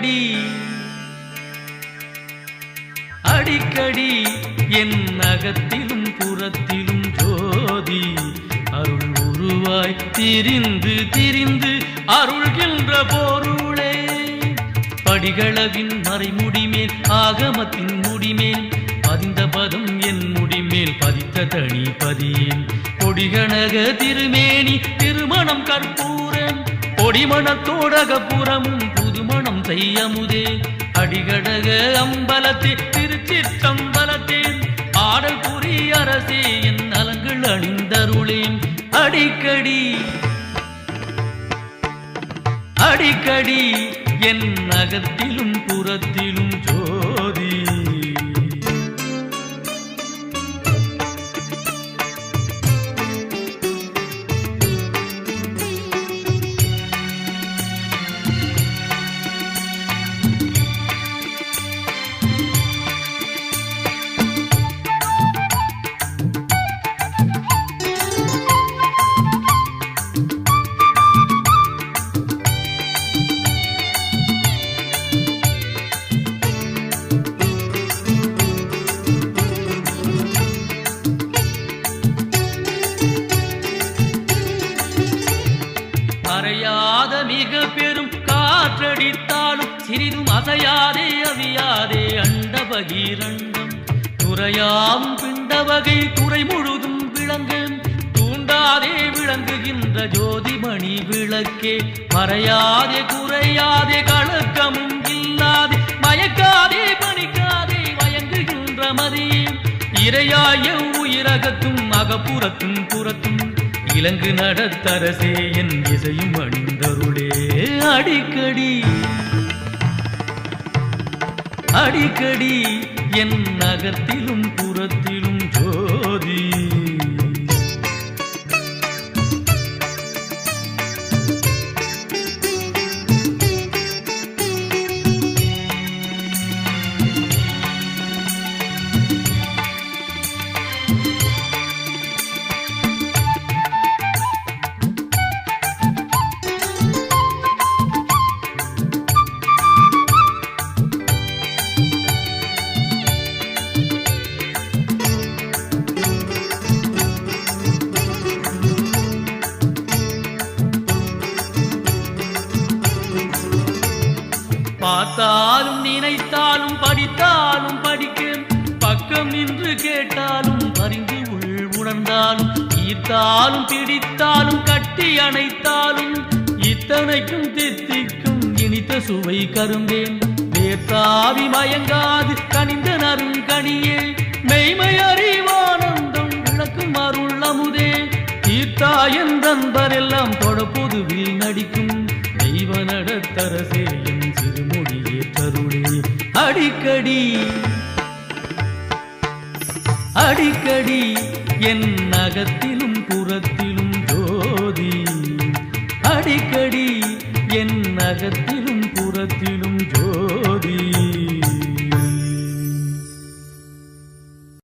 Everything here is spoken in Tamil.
அடிக்கடி அடிக்கடி என் அகத்திலும் புறத்திலும் ஜோதி அருள் உருவாய் திரிந்து திரிந்து அருள்கின்ற பொருளே படிகளவின் மறைமுடிமேல் ஆகமத்தின் முடிமேல் பதிந்த பதம் என் முடிமேல் பதித்த தனி பதியேன் கொடிகனக திருமேனி திருமணம் கற்பூரம் கொடிமணத்தோடகப்புறமும் புதுமணம் செய்யமுதே அடிகடக அம்பலத்தே திருச்சிற்றம்பலத்தேன் ஆடல் புரி அரசே என் நலங்கள் அணிந்தருளேன் அடிக்கடி அடிக்கடி என் அகத்திலும் புறத்திலும் ஜோதி அறையாத மிக பெரும் காற்றடித்தாலும் சிறிதும் அசையாதே அவியாதே அண்ட பகீரண்டம் துறையாவும் பிண்ட வகை துறை முழுதும் விளங்கும் தூண்டாதே விளங்குகின்ற ஜோதிமணி விளக்கே மறையாதே குறையாதே கலக்கமும் இல்லாதே மயக்காதே பணிக்காதே மயங்குகின்ற மதியே இறையாய உயிரகத்தும் அகப்புறத்தும் புறத்தும் இலங்கு நடத்தரசே என் இசையும் அணிந்தருளே அடிக்கடி அடிக்கடி என் அகத்திலும் புறத்திலும் ஜோதி பார்த்தாலும் நினைத்தாலும் படித்தாலும் படிக்க பக்கம் நின்று கேட்டாலும் பரிந்து உள் உணர்ந்தாலும் ஈர்த்தாலும் பிடித்தாலும் கட்டி அணைத்தாலும் இத்தனைக்கும் தித்திக்கும் இனித்த சுவை கரும்பேன் வேத்தாவி மயங்காது கனிந்த நறுங்கனியே மெய்மை அறிவானந்தம் விளக்கும் அருள் அமுதே தீர்த்தாயன் தன்பரெல்லாம் தொடப்பொதுவில் நடிக்கும் தெய்வ நடத்தரசே என் சிறுமொழியே தருளே அடிக்கடி அடிக்கடி என் அகத்திலும் புறத்திலும்